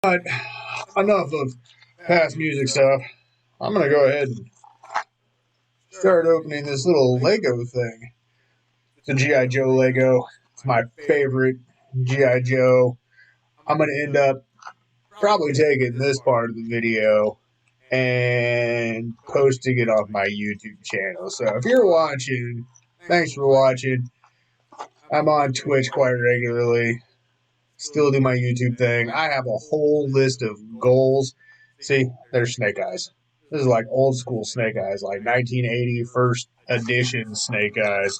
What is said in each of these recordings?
But enough of past music stuff. I'm gonna go ahead and start opening this little Lego thing. It's a G.I. Joe Lego. It's my favorite G.I. Joe. I'm gonna end up probably taking this part of the video and posting it on my YouTube channel. So if you're watching, thanks for watching. I'm on Twitch quite regularly. Still do my YouTube thing. I have a whole list of goals. See, there's Snake Eyes. This is like old school Snake Eyes, like 1980 first edition Snake Eyes.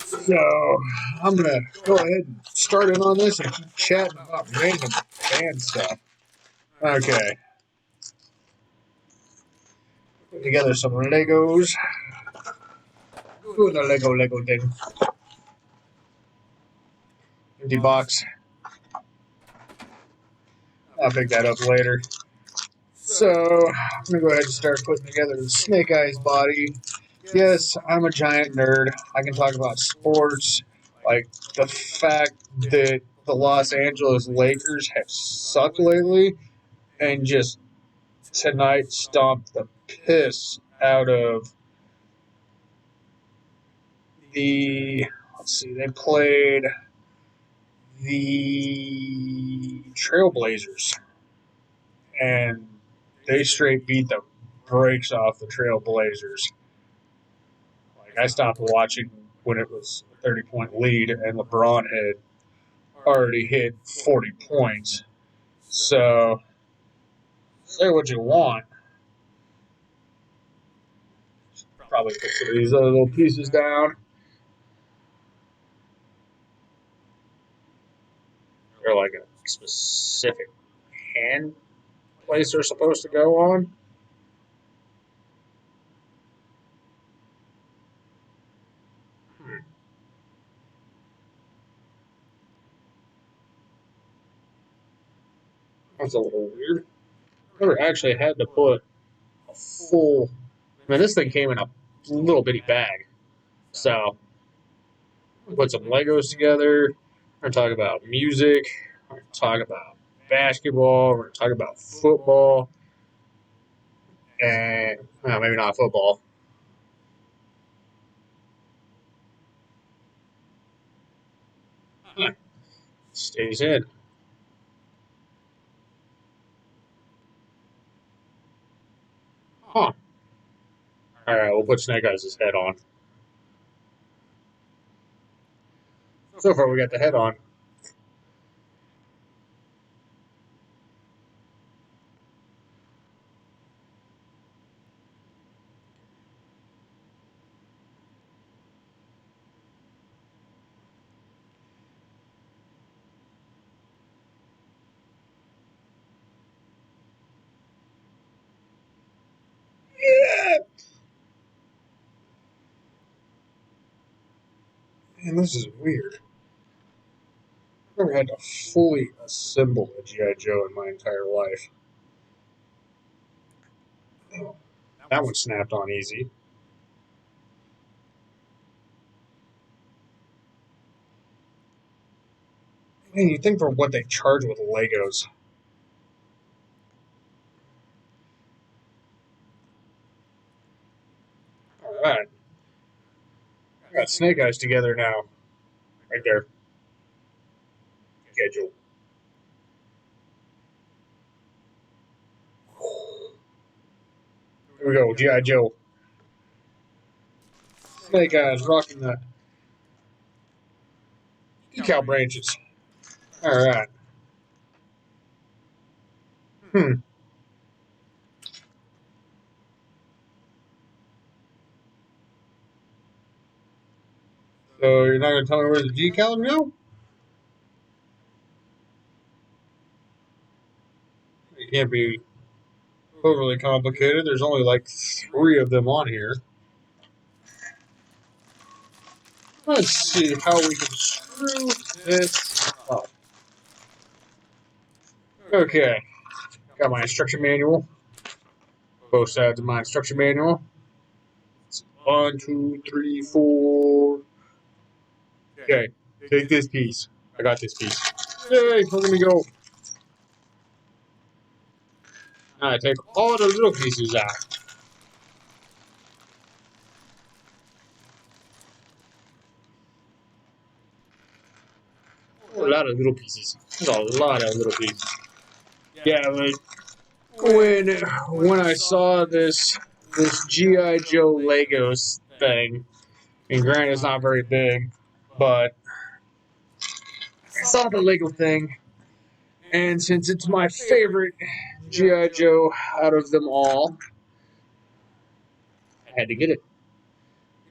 So I'm gonna go ahead and start in on this and keep chatting about random band stuff. Okay. Put together some Legos. Doing the Lego thing. Empty box. I'll pick that up later. So I'm gonna go ahead and start putting together the Snake Eyes body. Yes, I'm a giant nerd. I can talk about sports, like the fact that the Los Angeles Lakers have sucked lately, and just tonight stomped the piss out of the. Let's see, they played the Trailblazers, and they straight beat the brakes off the Trailblazers. Like, I stopped watching when it was a 30-point lead, and LeBron had already hit 40 points. So, say what you want. Probably put some of these other little pieces down. They're like a specific hand place they're supposed to go on. That's a little weird. Never actually had to put a full. I mean, this thing came in a little bitty bag. So, put some Legos together. We're going to talk about music. We're going to talk about basketball. We're going to talk about football. And, well, maybe not football. Huh. Stays in. Huh. Alright, we'll put Snake Eyes' head on. So far, we got the head on. Yeah! Man, this is weird. I've never had to fully assemble a G.I. Joe in my entire life. That one snapped on easy. Man, you think for what they charge with Legos. Alright. Got Snake Eyes together now. Right there. Schedule. Here we go, G.I. Joe. Snake Eyes rocking the decal branches. Alright. So you're not going to tell me where the decals go? It can't be overly complicated. There's only like 3 of them on here. Let's see how we can screw this up. Okay. Got my instruction manual. Both sides of my instruction manual. It's 1, 2, 3, 4. Okay. Take this piece. I got this piece. Yay, we're going to go. Now I take all the little pieces out. A lot of little pieces. There's a lot of little pieces. Yeah, but when I saw this GI Joe Legos thing, and granted it's not very big, but I saw the Lego thing, and since it's my favorite GI Joe out of them all, I had to get it.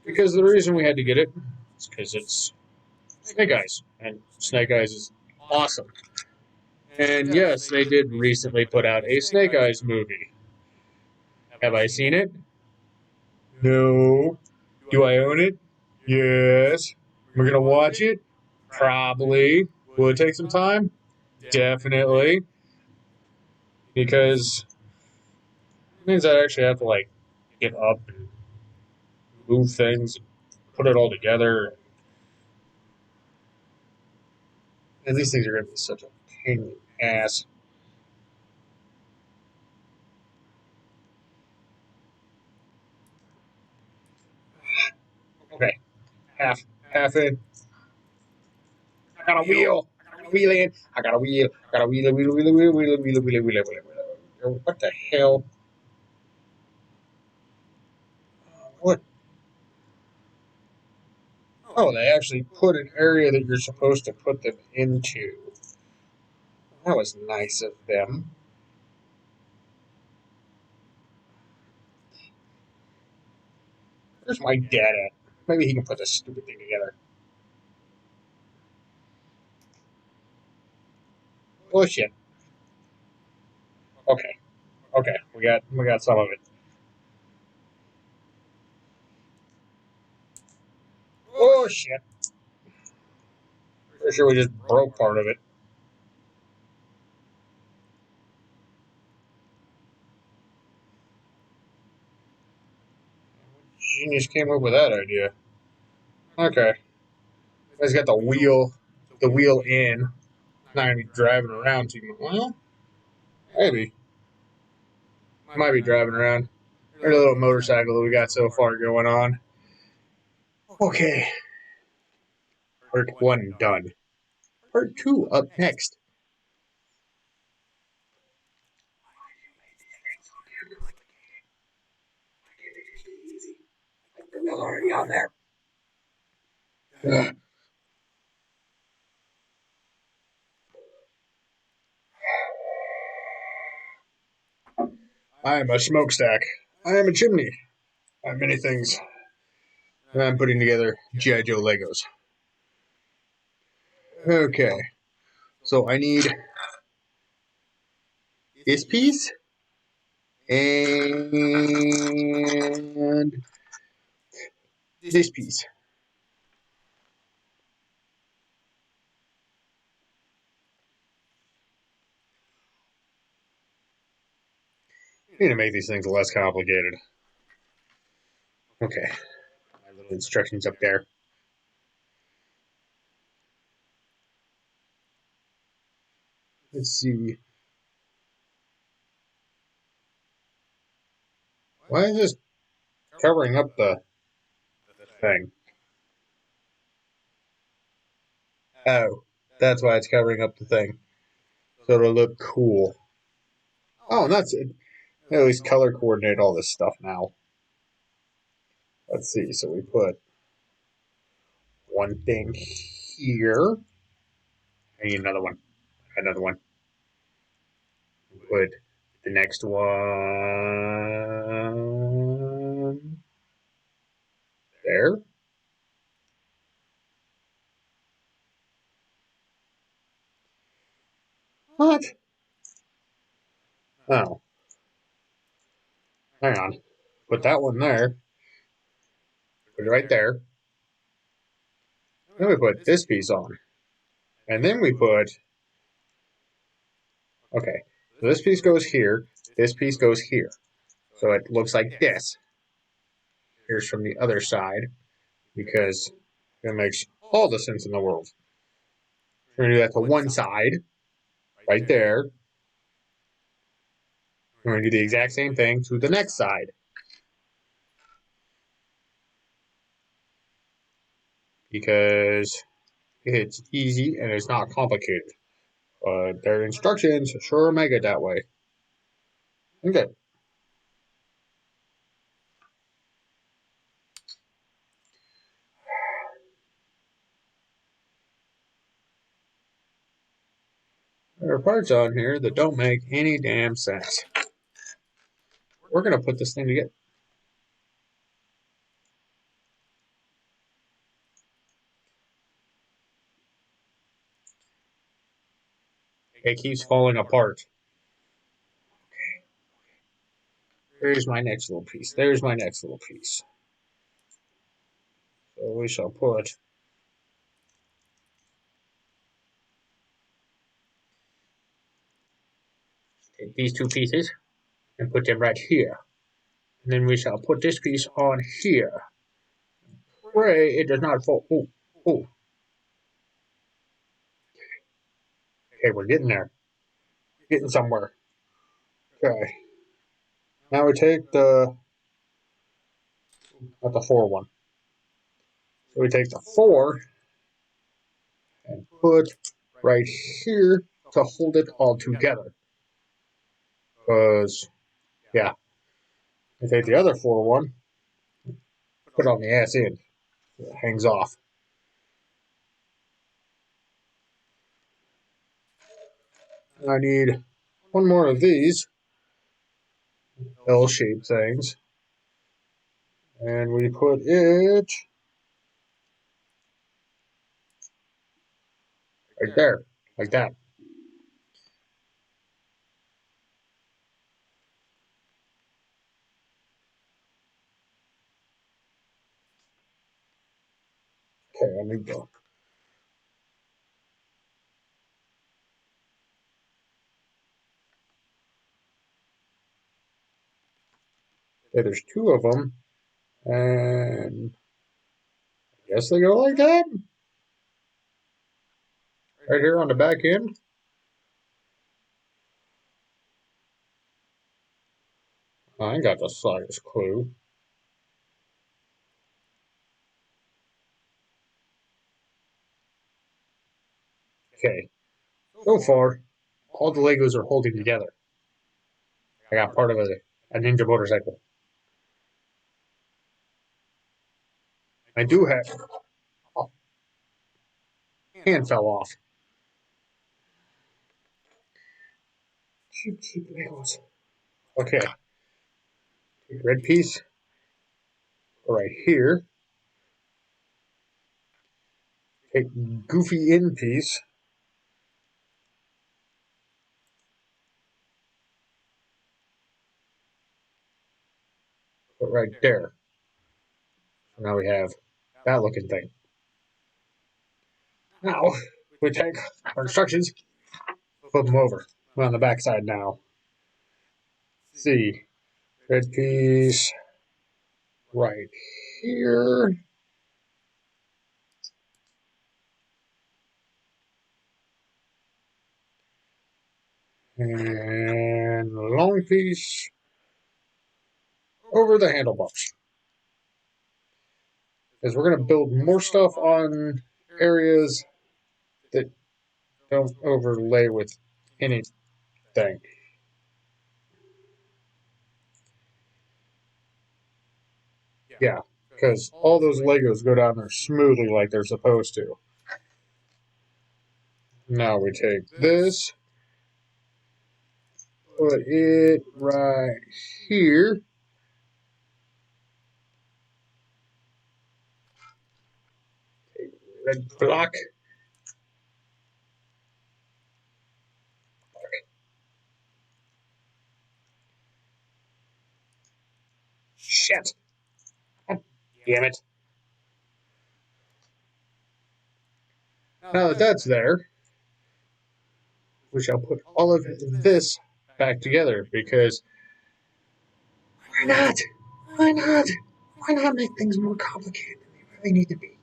Because the reason we had to get it is because it's Snake Eyes, and Snake Eyes is awesome. And yes, they did recently put out a Snake Eyes movie. Have I seen it? No. Do I own it? Yes. We're gonna watch it? Probably. Will it take some time? Definitely. Because it means I actually have to like get up and move things, put it all together. And these things are gonna be such a pain in the ass. Okay. Half in. I got a wheel. I got a wheel in. I got a wheel. I got a wheel. What the hell? What? Oh, they actually put an area that you're supposed to put them into. That was nice of them. Where's my dad at? Maybe he can put this stupid thing together. Oh shit. Okay. Okay. We got some of it. Oh shit. Pretty sure we just broke part of it. Genius came up with that idea. Okay. He's got the wheel in. Not gonna be driving around too much. Well, maybe. Might be driving around. There's a little motorcycle that we got so far going on. Okay. Part 1 done. Part 2 up next. It's already on there. Ugh. I am a smokestack. I am a chimney. I have many things. And I'm putting together G.I. Joe Legos. Okay. So I need this piece and this piece. I need to make these things less complicated. Okay. My little instructions up there. Let's see. Why is this covering up the thing? Oh, that's why it's covering up the thing. So it'll look cool. Oh, and that's it. At least color coordinate all this stuff now. Let's see. So we put one thing here. I need another one. Another one. Put the next one there. What? Oh, hang on. Put that one there. Put it right there. Then we put this piece on. And then we put... Okay, so this piece goes here. This piece goes here. So it looks like this. Here's from the other side. Because it makes all the sense in the world. We're going to do that to one side. Right there. We're going to do the exact same thing to the next side. Because it's easy and it's not complicated. But their instructions sure make it that way. Okay. There are parts on here that don't make any damn sense. We're going to put this thing together. It keeps falling apart. Okay. There's my next little piece. There's my next little piece. So we shall put take these two pieces and put them right here. And then we shall put this piece on here. Pray it does not fall. Oh, oh. Okay, we're getting there. Getting somewhere. Okay. Now we take not the 4 one. So we take the 4 and put right here to hold it all together. Because, yeah, we take the other 4 one, put it on the ass end. It hangs off. I need one more of these L-shaped things. And we put it right there, like that. Okay, let me go. Okay, there's 2 of them. And I guess they go like that. Right here on the back end. I ain't got the slightest clue. Okay. So far, all the Legos are holding together. I got part of a ninja motorcycle. I do have. Oh, hand fell off. Cheap Legos. Okay. Red piece. Right here. Take goofy in piece. Put right there. So now we have that looking thing. Now, we take our instructions, flip them over. We're on the back side now. See. Red piece. Right here. And long piece over the handlebars. Because we're going to build more stuff on areas that don't overlay with anything. Yeah, because all those Legos go down there smoothly like they're supposed to. Now we take this, put it right here. Take red block. Shit. God damn it. Now that that's there, we shall put all of this back together because why not? Why not? Why not make things more complicated than they really need to be?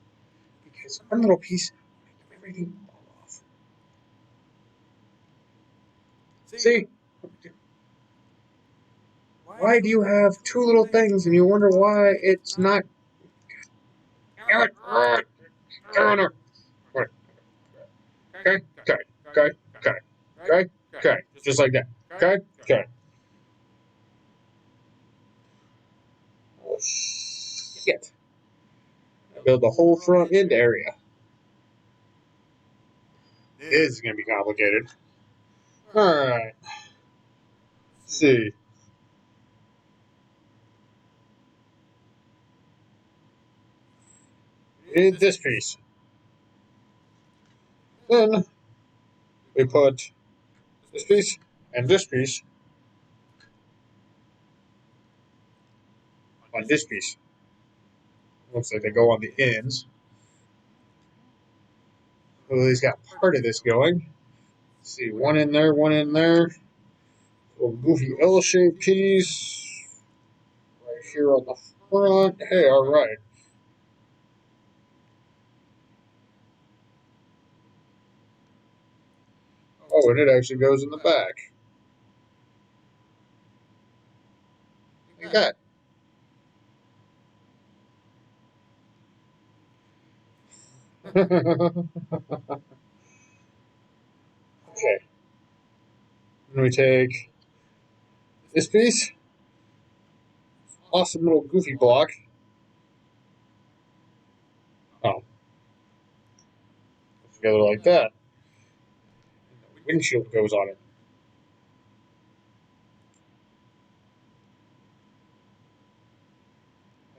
Because one little piece make everything fall off. See? Why do you have two little things and you wonder why it's not... Okay, okay, okay, okay, okay, okay, just like that. Okay, okay. Oh, shit. Build the whole front end area. This is going to be complicated. Alright. Let's see. We need this piece. Then we put this piece and this piece on this piece. Looks like they go on the ends. So he's got part of this going. Let's see, one in there, one in there. Little goofy L-shaped piece. Right here on the front. Hey, alright. Oh, and it actually goes in the back. Like that. Okay. Then we take this piece. Awesome little goofy block. Oh. Together like that. And the windshield goes on it.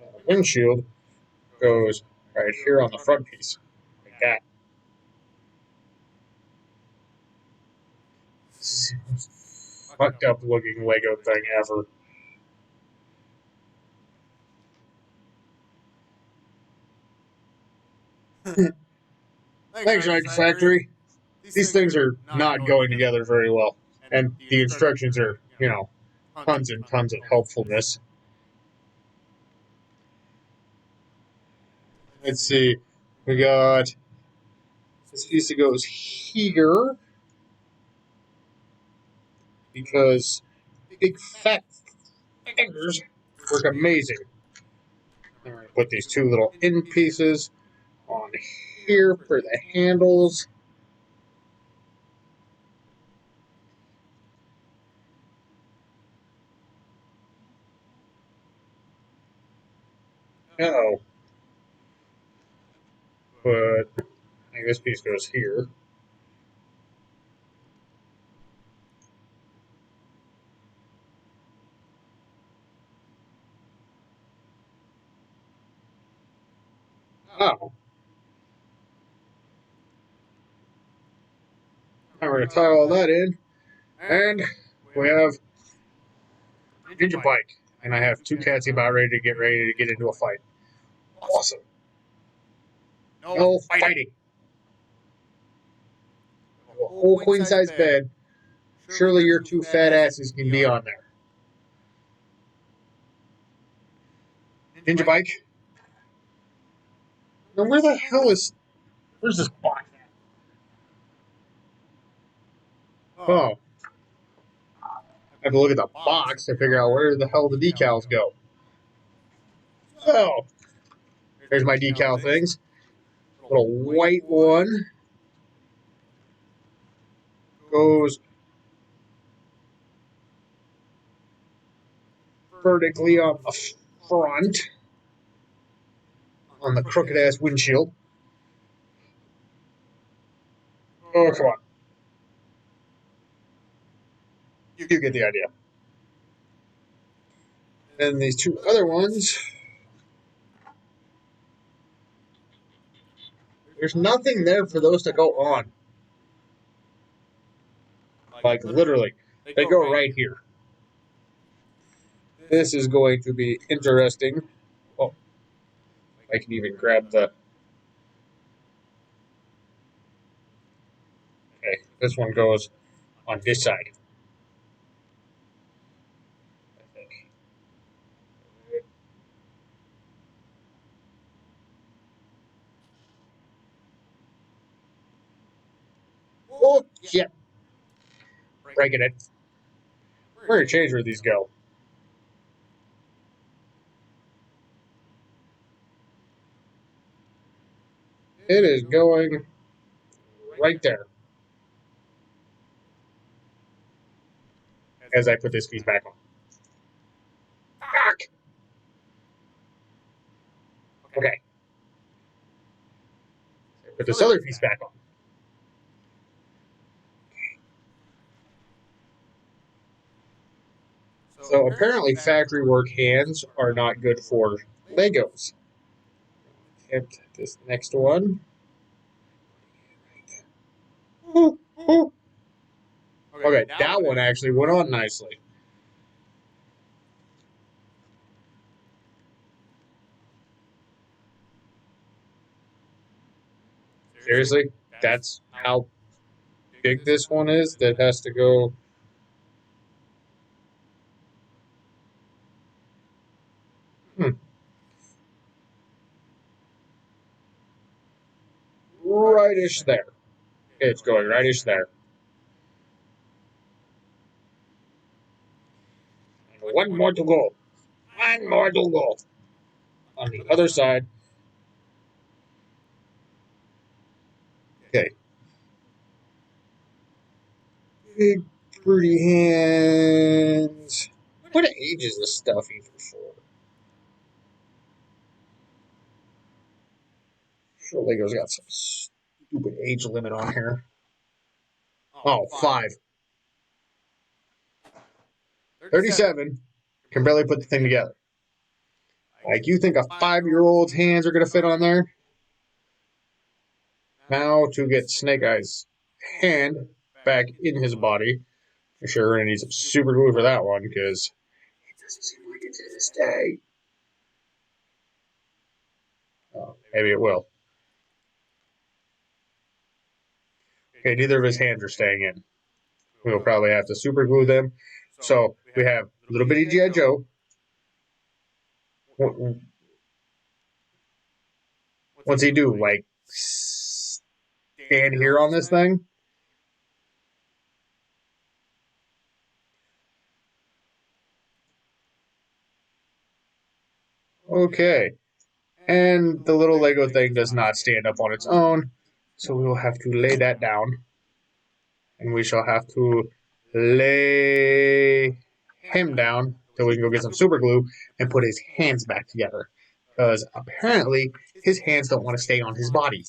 And the windshield goes right here on the front piece. Like that. This is the most fucked up looking Lego thing ever. Thanks, Nike Factory. These things are not going together very well. And the instructions are, tons and tons of helpfulness. Let's see. We got this piece that goes here because big fat fingers work amazing. Then we're going to put these two little end pieces on here for the handles. Oh. But I think this piece goes here. Oh. Now we're going to tie all that in. And we have Ninja Bike. And I have two cats about ready to get into a fight. Awesome. No fighting. A whole queen size bed. Surely your two fat asses can be on there. Ninja Bike. Now where's this box at? Oh. I have to look at the box to figure out where the hell the decals go. So, there's my decal things. Little white one goes vertically on the front on the crooked ass windshield. Oh, come on. You get the idea. And these two other ones, there's nothing there for those to go on. Like, literally, they go right here. This is going to be interesting. Oh, I can even grab the... Okay, this one goes on this side. I think. Oh, shit. Breaking it. We're going to change where these go. It is going right there. As I put this piece back on. Fuck! Okay. Put this other piece back on. So apparently factory work hands are not good for Legos. And this next one. Okay, that one actually went on nicely. Seriously? That's how big this one is? That has to go... Rightish there. It's going rightish there. And one more to go. One more to go. On the other side. Okay. Big, pretty hands. What age is this stuff even for? Sure, Lego's got some stupid age limit on here. Oh, 5. 37. Can barely put the thing together. Like, you think a 5-year-old's hands are going to fit on there? Now, to get Snake Eyes' hand back in his body. For sure, we're going to need some super glue for that one, because it doesn't seem like it to this day. Oh, maybe it will. Okay, neither of his hands are staying in. We'll probably have to super glue them. So, we have a little bitty G.I. Joe. What's he do? Like, stand here on this thing? Okay. And the little Lego thing does not stand up on its own, so we will have to lay that down. And we shall have to lay him down till we can go get some super glue and put his hands back together. Because apparently his hands don't want to stay on his body.